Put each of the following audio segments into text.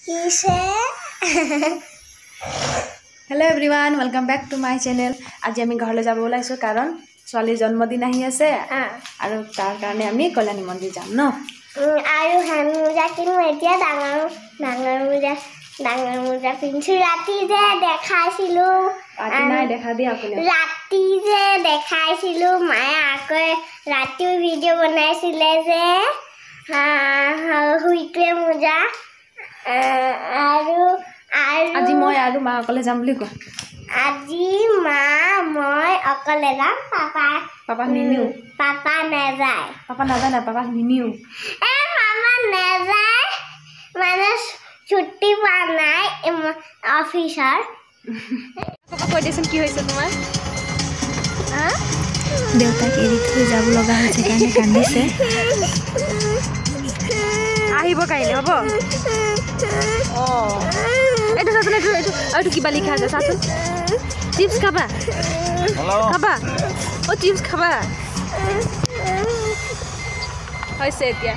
Hello everyone, welcome back to my channel. আজি আমি ঘৰলৈ যাব ওলাইছো কাৰণ ছোৱালীৰ জন্মদিন আহি আছে আৰু তাৰ কাৰণে আমি কল্যাণী মন্দিৰ যাম ন আৰু হানুজা কিনো এতিয়া ডাঙৰ মুজা পিন্ধি ৰাতি যে দেখাইছিলো আজি নাই দেখা দি আপুনি ৰাতি যে দেখাইছিলো মায়ে আকৌ ৰাতি ভিডিঅ' বনাইছিলে যে হুইটে মুজা আৰু আজি মই আৰু মা অকলে যাম বুলি কোৱা আজি মা মই অকলে যাম পাপা নিনিও পাপা নাযায় পাপা নিনিও মামা নাযায় মানে ছুটি পোৱা নাই অফিচৰ কৈ দিছোন কি হৈছে তোমাৰ দেউতাক এৰি থৈ যাব লগা হৈছে কাৰণে কান্দিছে আহিব কাইলে হ'ব এইটো চাচোন এইটো কিবা লিখা আছে চাচোন চিপছ খাবা চিপছ খাবা হৈছে এতিয়া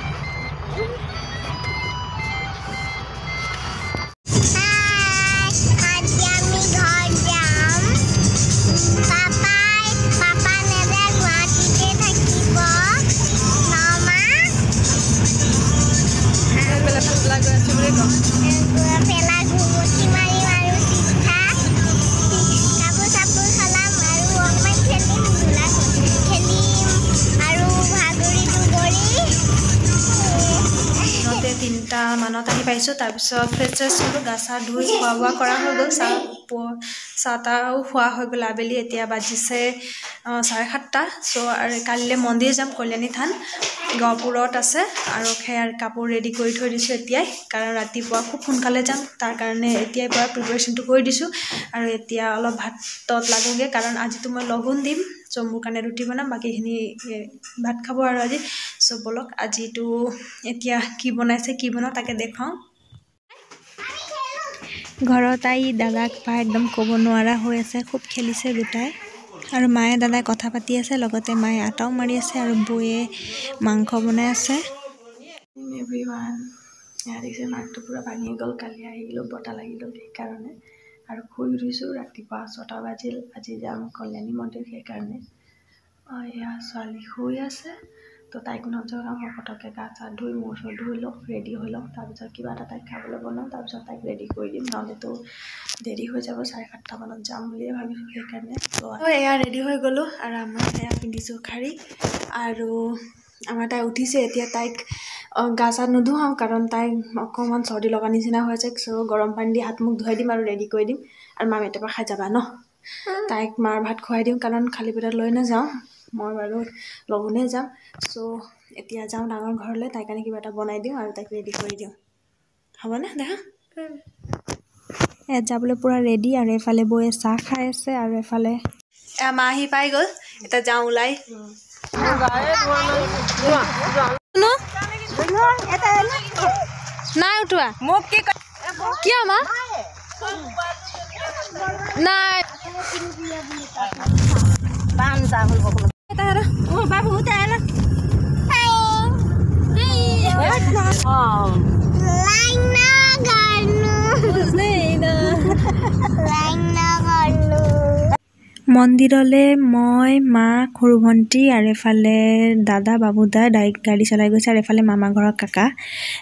মানত আহি পাইছোঁ তাৰপিছত ফ্ৰেছ হ'লোঁ গা চা ধুই খোৱা বোৱা কৰা হৈ গ'ল চাহ তাহো খোৱা হৈ গ'ল আবেলি এতিয়া বাজিছে 7:30 চ' আৰু কালিলৈ মন্দিৰ যাম কল্যাণী থান গহপুৰত আছে আৰু সেয়াৰ কাপোৰ ৰেডি কৰি থৈ দিছোঁ এতিয়াই কাৰণ ৰাতিপুৱা খুব সোনকালে যাম তাৰ কাৰণে এতিয়াই পৰা প্ৰিপাৰেশ্যনটো কৰি দিছোঁ আৰু এতিয়া অলপ ভাতত লাগোগে কাৰণ আজিতো মই লঘোণ দিম চ' মোৰ কাৰণে ৰুটি বনাম বাকীখিনি ভাত খাব আৰু আজি চ' বলক আজিতো এতিয়া কি বনাইছে কি বনাওঁ তাকে দেখাওঁ ঘৰত আহি দাদাক পাই একদম ক'ব নোৱাৰা হৈ আছে খুব খেলিছে দুটাই আৰু মায়ে দাদাই কথা পাতি আছে লগতে মায়ে আটাও মাৰি আছে আৰু বৌয়ে মাংস বনাই আছে এভৰিৱান দেখিছে মাকটো পূৰা ভাঙি গ'ল কালি আহিলোঁ বতাহ লাগি গ'ল সেইকাৰণে আৰু শুই উঠিছোঁ ৰাতিপুৱা 6টা বাজিল আজি যাম কল্যাণী মন্দিৰ সেইকাৰণে এয়া ছোৱালী শুই আছে তো তাইক নজগাওঁ মই পটককৈ গা চা ধুই মূৰ চৰ ধুই লওঁ ৰেডি হৈ লওঁ তাৰপিছত কিবা এটা তাইক খাবলৈ বনাওঁ তাৰপিছত তাইক ৰেডি কৰি দিম নহ'লেতো দেৰি হৈ যাব 7:30 মানত যাম বুলিয়ে ভাবিছোঁ সেইকাৰণে তো এয়া ৰেডি হৈ গ'লোঁ আৰু আমাৰ এয়া পিন্ধিছোঁ শাৰী আৰু আমাৰ তাই উঠিছে এতিয়া তাইক গা চা নুধুৱাওঁ কাৰণ তাইক অকণমান চৰ্দি লগা নিচিনা হৈ আছে চ' গৰম পানী দি হাত মুখ ধুৱাই দিম আৰু ৰেডি কৰি দিম আৰু মা মেটেপা খাই যাবা ন তাইক মাৰ ভাত খুৱাই দিওঁ কাৰণ খালী পেটত লৈ নাযাওঁ মই বাৰু লঘোণে যাম চ' এতিয়া যাওঁ ডাঙৰ ঘৰলৈ তাইৰ কাৰণে কিবা এটা বনাই দিওঁ আৰু তাইক ৰেডি কৰি দিওঁ হ'বনে দেখা ইয়াত যাবলৈ পূৰা ৰেডি আৰু এফালে বৌয়ে চাহ খাই আছে আৰু এফালে মা আহি পাই গ'ল এতিয়া যাওঁ ওলাই নাই উঠোৱা মোক কিয় মা নাই মন্দিৰলৈ মই মা সৰু ভণ্টি আৰু এফালে দাদা বাবুদা গাড়ী চলাই গৈছে আৰু এফালে মামা ঘৰৰ কাকা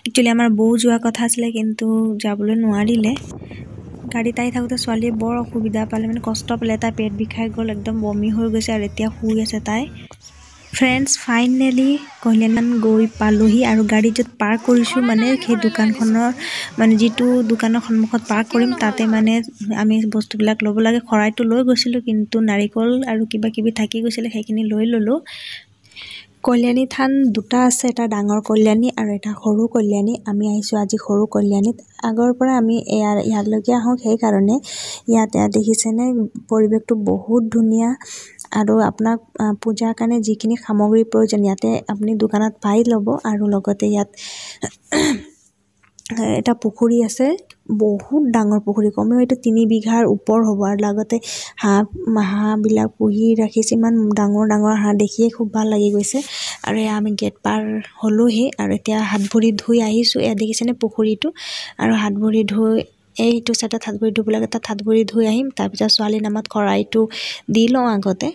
একচুৱেলি আমাৰ বৌ যোৱা কথা আছিলে কিন্তু যাবলৈ নোৱাৰিলে গাড়ীত আহি থাকোঁতে ছোৱালীয়ে বৰ অসুবিধা পালে মানে কষ্ট পালে তাই পেট বিষাই গ'ল একদম বমি হৈ গৈছে আৰু এতিয়া শুই আছে তাই ফ্ৰেণ্ডছ ফাইনেলি কল্যাণ গৈ পালোহি আৰু গাড়ী য'ত পাৰ্ক কৰিছোঁ মানে সেই দোকানখনৰ মানে যিটো দোকানৰ সন্মুখত পাৰ্ক কৰিম তাতে মানে আমি বস্তুবিলাক ল'ব লাগে খৰাইটো লৈ গৈছিলোঁ কিন্তু নাৰিকল আৰু কিবা কিবি থাকি গৈছিলে সেইখিনি লৈ ল'লোঁ কল্যাণী থান দুটা আছে এটা ডাঙৰ কল্যাণী আৰু এটা সৰু কল্যাণী আমি আহিছোঁ আজি সৰু কল্যাণীত আগৰ পৰা আমি ইয়ালৈকে আহোঁ সেইকাৰণে ইয়াত দেখিছেনে পৰিৱেশটো বহুত ধুনীয়া আৰু আপোনাক পূজাৰ কাৰণে যিখিনি সামগ্ৰী প্ৰয়োজন ইয়াতে আপুনি দোকানত পাই ল'ব আৰু লগতে ইয়াত এটা পুখুৰী আছে বহুত ডাঙৰ পুখুৰী, কমেও এইটো 3 বিঘাৰ ওপৰ হ'ব। আৰু লগতে হাঁহবিলাক পুহি ৰাখিছে, ইমান ডাঙৰ ডাঙৰ হাঁহ দেখিয়ে খুব ভাল লাগি গৈছে। আৰু এয়া আমি গেট পাৰ হ'লোহি আৰু এতিয়া হাত ভৰি ধুই আহিছোঁ। এয়া দেখিছেনে পুখুৰীটো, আৰু হাত ভৰি ধুই এইটো চাইডত হাত ভৰি ধুব লাগে, তাত হাত ভৰি ধুই আহিম। তাৰপিছত ছোৱালীৰ নামত খৰাইটো দি লওঁ আগতে।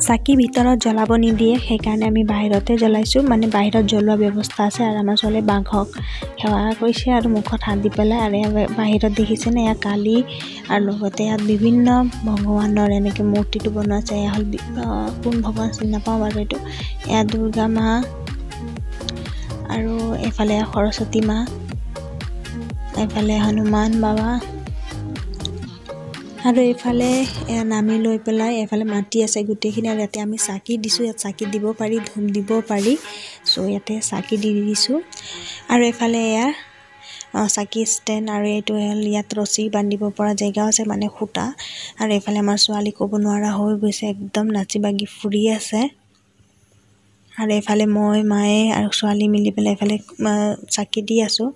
চাকি ভিতৰত জ্বলাব নিদিয়ে, সেইকাৰণে আমি বাহিৰতে জ্বলাইছোঁ। মানে বাহিৰত জ্বলোৱা ব্যৱস্থা আছে। আৰু আমাৰ ছোৱালীয়ে বাঘক সেৱা কৰিছে আৰু মুখত হাত দি পেলাই। আৰু বাহিৰত দেখিছেনে, এয়া কালি আৰু লগতে ইয়াত বিভিন্ন ভগৱানৰ এনেকৈ মূৰ্তিটো বনোৱা আছে। এয়া হ'ল কোন ভগৱান চিনি নাপাওঁ বাৰু এইটো। এয়া দুৰ্গা মা, আৰু এফালে সৰস্বতী মা, এফালে হনুমান বাবা, আৰু এইফালে নামি লৈ পেলাই এফালে মাটি আছে গোটেইখিনি। আৰু ইয়াতে আমি চাকি দিছোঁ, ইয়াত চাকি দিব পাৰি, ধূপ দিব পাৰি। চ' ইয়াতে চাকি দি দিছোঁ। আৰু এইফালে এয়া চাকি ষ্টেণ্ড, আৰু এইটো হ'ল ইয়াত ৰছী বান্ধিব পৰা জেগাও আছে, মানে সূতা। আৰু এইফালে আমাৰ ছোৱালী ক'ব নোৱাৰা হৈ গৈছে, একদম নাচি বাগি ফুৰি আছে। আৰু এইফালে মই, মায়ে আৰু ছোৱালী মিলি পেলাই এইফালে চাকি দি আছোঁ।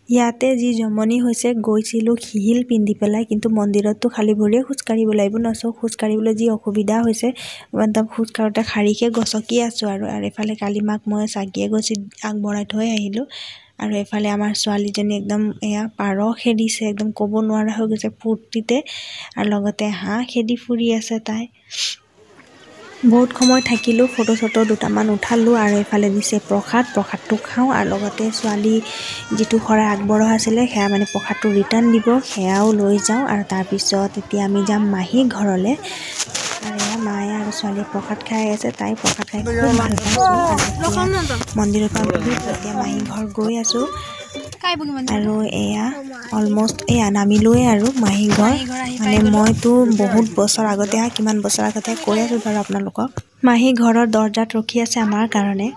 ইয়াতে যি জমনি হৈছে, গৈছিলোঁ হিল পিন্ধি পেলাই, কিন্তু মন্দিৰততো খালী ভৰিয়ে খোজকাঢ়িব লাগিব ন। চ' খোজকাঢ়িবলৈ যি অসুবিধা হৈছে, একদম খোজকাঢ়োতে শাৰীকে গছকি আছোঁ। আৰু এইফালে কালি মাক মই চাকিয়ে গছি আগবঢ়াই থৈ আহিলোঁ। আৰু এইফালে আমাৰ ছোৱালীজনী একদম এয়া পাৰ খেদিছে, একদম ক'ব নোৱাৰা হৈ গৈছে ফূৰ্তিতে। আৰু লগতে হাঁহ খেদি ফুৰি আছে তাই। বহুত সময় থাকিলোঁ, ফটো চটো দুটামান উঠালোঁ। আৰু এইফালে দিছে প্ৰসাদটো খাওঁ। আৰু লগতে ছোৱালী যিটো শৰাই আগবঢ়োৱা আছিলে, সেয়া মানে প্ৰসাদটো ৰিটাৰ্ণ দিব, সেয়াও লৈ যাওঁ। আৰু তাৰপিছত এতিয়া আমি যাম মাহী ঘৰলৈ। আৰু এয়া মায়ে আৰু ছোৱালীয়ে প্ৰসাদ খাই আছে, তাই প্ৰসাদ খাই খুব ভাল পাইছোঁ। মন্দিৰৰ পৰা ঘূৰি এতিয়া মাহী ঘৰ গৈ আছোঁ। আৰু এয়া অলমষ্ট এয়া নামিলোৱে আৰু মাহী ঘৰ। মানে মইতো বহুত বছৰ আগতে কিমান বছৰ আগতে কৈ আছোঁ বাৰু আপোনালোকক। মাহী ঘৰৰ দৰ্জাত ৰখি আছে আমাৰ কাৰণে।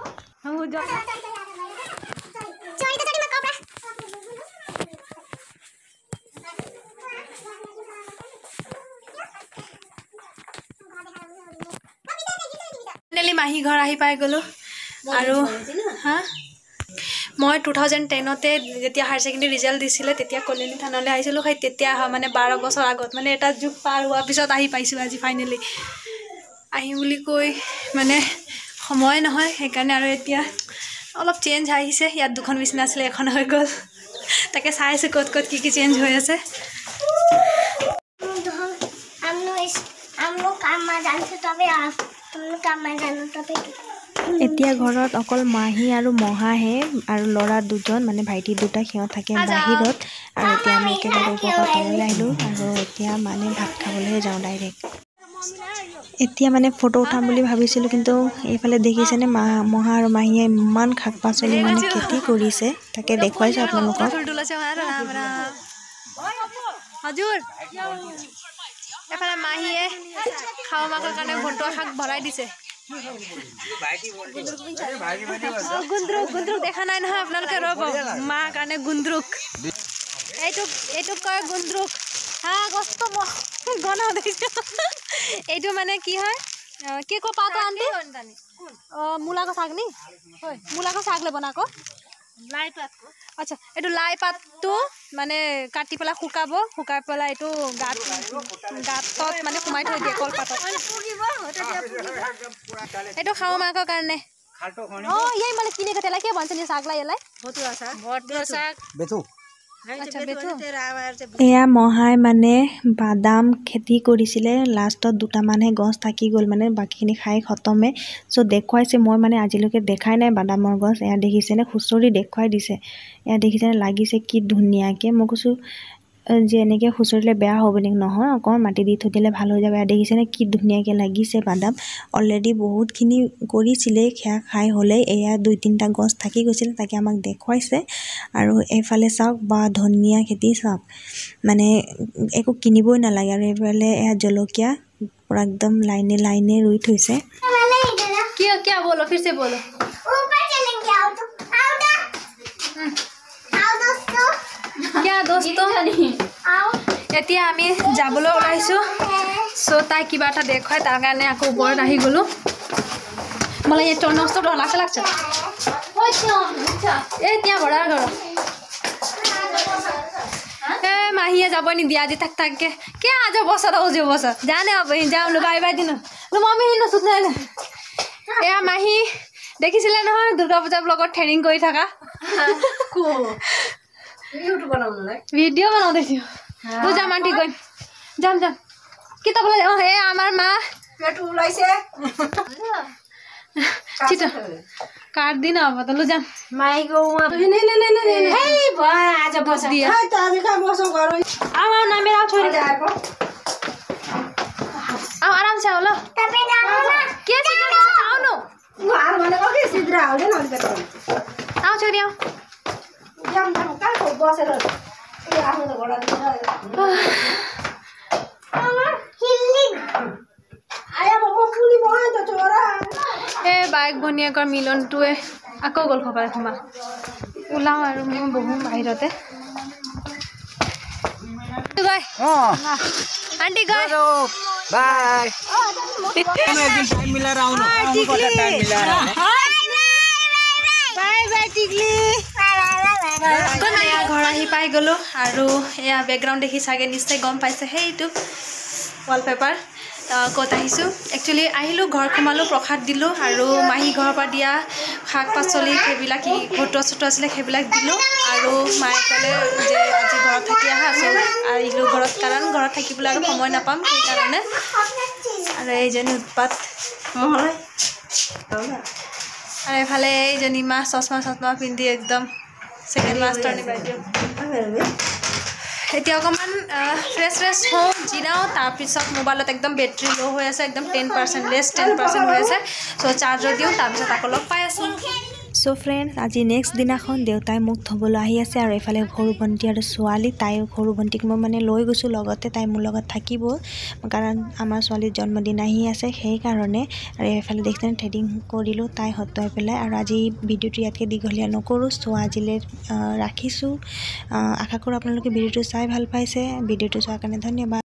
মাহী ঘৰ আহি পাই গ'লোঁ। আৰু মই 2010তে যেতিয়া হায়াৰ ছেকেণ্ডেৰী ৰিজাল্ট দিছিলে, তেতিয়া কল্যাণী থানলৈ আহিছিলোঁ। সেই তেতিয়া মানে 12 বছৰ আগত, মানে এটা যুগ পাৰ হোৱাৰ পিছত আহি পাইছোঁ আজি ফাইনেলি। আহিম বুলি কৈ মানে সময় নহয়, সেইকাৰণে আৰু এতিয়া অলপ চেঞ্জ আহিছে। ইয়াত 2খন বিচনা আছিলে, এখন হৈ গ'ল। তাকে চাই আছোঁ ক'ত ক'ত কি চেঞ্জ হৈ আছে। এতিয়া ঘৰত অকল মাহী আৰু মহাহে, আৰু ল'ৰা 2জন, মানে ভাইটি 2টা, সিহঁত থাকে বাহিৰত। আৰু এতিয়া আমি একেবাৰে ওপৰৰ পৰা তললৈ আহিলোঁ। আৰু এতিয়া মানে ভাত খাবলৈ যাওঁ ডাইৰেক্ট। এতিয়া মানে ফটো উঠাম বুলি ভাবিছিলোঁ, কিন্তু এইফালে দেখিছেনে মহা আৰু মাহীয়ে ইমান শাক পাচলি মানে খেতি কৰিছে, তাকে দেখুৱাইছোঁ আপোনালোকক। এফালে মাহীয়ে খাওঁ মাকৰ কাৰণে ভতুৱা শাক ভৰাই দিছে। গুন্দ্ৰুক দেখা নাই নহয় আপোনালোকে, ৰ'ব মাৰ কাৰণে গুন্দ্ৰুক, এইটোক কয় গুন্দ্ৰুক। গছটো গনাও দেখিছোঁ। এইটো মানে কি হয়, কি কয় পাত আনটি মূলাকৰ শাক নি, মূলাকৰ শাক লৈ বনাক লাই পাত। আচ্ছা, এইটো লাই পাতটো মানে কাটি পেলাই শুকাই পেলাই এইটো গাঁতত মানে সোমাই থৈ দিয়ে কলপাতত। এইটো খাওঁ মাকৰ কাৰণে। ইয়াই মানে কিনে কেটেলাই কিয় বনছে নি শাক লাই এলাই এয়া মহাই মানে বাদাম খেতি কৰিছিলে, লাষ্টত দুটামানহে গছ থাকি গ'ল, মানে বাকীখিনি খাই খতমে। চ' দেখুৱাইছে, মই মানে আজিলৈকে দেখাই নাই বাদামৰ গছ। এয়া দেখিছেনে, খুচৰি দেখুৱাই দিছে। এয়া দেখিছেনে লাগিছে কি ধুনীয়াকৈ। মই কৈছোঁ যে এনেকৈ খুচৰিলে বেয়া হ'ব নেকি, নহয় অকণমান মাটি দি থৈ দিলে ভাল হৈ যাব। এয়া দেখিছেনে কি ধুনীয়াকৈ লাগিছে বাদাম। অলৰেডি বহুতখিনি কৰিছিলে, সেয়া খাই হ'লেই এয়া 2-3টা গছ থাকি গৈছিলে, তাকে আমাক দেখুৱাইছে। আৰু এইফালে চাওক বা ধনিয়া খেতি চাওক, মানে একো কিনিবই নালাগে। আৰু এইফালে এয়া জলকীয়া পূৰা একদম লাইনে ৰুই থৈছে। क्या बोलो, फिर से बोलो। ऊपर चलेंगे, आओ तो क्या दोस्तों, आओ। এতিয়া আমি যাবলৈ ওলাইছোঁ। চ' তাই কিবা এটা দেখুৱাই, তাৰ কাৰণে আকৌ ওপৰত আহি গ'লোঁ। मलाई ये टर्नोस्तो डर लाग्छ ए त्यहाँ भडा गर ए माहिया যাব নিদিয়া আজি তাক তাকে के आज बस र उज्यो बस जाने अब जाऊ ल बाई बाई दिनु ल मम्मी हिँड्नु सुत्नु हैन ए माही देखिছিলে নহয় दुर्गा पूजा ब्लगत ट्रेनिङ गरि थाका को युट्युब बनाउनुलाई भिडियो बनाउँदै थियो ल जाम आन्टी गइन जाम जाम के तपाईलाई ए आमार मा पेटु उलाइसे छिटो काट दिन अब त लु जाम माइको हे भा आज बस दिए है त आज का बसो घर आउ न मेरो छोरी जाको आउ आराम से आउ ल तपाईँ जानु न के छिटो आउनु घर भनेको के सिद्रा आउँदैन अलिकति आउ छोरी आउ जाम जाम कहाँ बसेर ए आफ्नो त घोडा दिन्छ हिल्ली आया बाबा पुली भयो त छोरा ए बाइक भनियाकर मिलनटुए আকৌ গল খপাই খমা ওলাও আৰু মই বহু বাহিৰতে গৈ आंटी गए बाय मैं एक दिन टाइम मिला रहा हूं ना हमको टाइम मिला रहा है बाय बाय टिकली तो नया घर आही पाई गलो आरो या बैकग्राउंड देखि सागे निश्चय गम पाइছে हेइटु वॉलपेपर कत आहिसु एक्चुअली आहिलो घर खमालो प्रसाद दिलो आरो माही घर पर दिया শাক পাচলি খেবিলা কি ফটো ছটো আছিল খেবিলা দিলো আৰু মাই কলে যে আজি ঘৰত থাকি আহা সব আইলো ঘৰত কাৰণ ঘৰত থাকিবলৈ আৰু সময় নাপাম সেই কাৰণে আৰু এইজনী উৎপাত হয় আৰু এফালে এইজনী মা চশমা পিন্ধি একদম সেকেন্ড মাস্টাৰ নি বাইদেউ এতিয়া অকমান ফ্ৰেছ হওঁ জিৰাও তাৰপিছত মোবাইলত একদম বেটাৰী লো হৈ আছে একদম 10% লেছ 10% হৈ আছে চ' চাৰ্জাৰ দিওঁ তাৰপিছত আকৌ লগ পাই আছোঁ চ' ফ্ৰেণ্ডছ আজি নেক্সট দিনাখন দেউতাই মোক থ'বলৈ আহি আছে আৰু এইফালে সৰু ভণ্টি আৰু ছোৱালী তাই সৰু ভণ্টিক মই মানে লৈ গৈছোঁ লগতে তাই মোৰ লগত থাকিব কাৰণ আমাৰ ছোৱালীৰ জন্মদিন আহি আছে সেইকাৰণে আৰু এইফালে দেখিছেনে থ্ৰেডিং কৰিলোঁ তাই হতুৱাই পেলাই আৰু আজি ভিডিঅ'টো ইয়াতকৈ দীঘলীয়া নকৰোঁ চ' আজিলৈ ৰাখিছোঁ আশা কৰোঁ আপোনালোকে ভিডিঅ'টো চাই ভাল পাইছে ভিডিঅ'টো চোৱাৰ কাৰণে ধন্যবাদ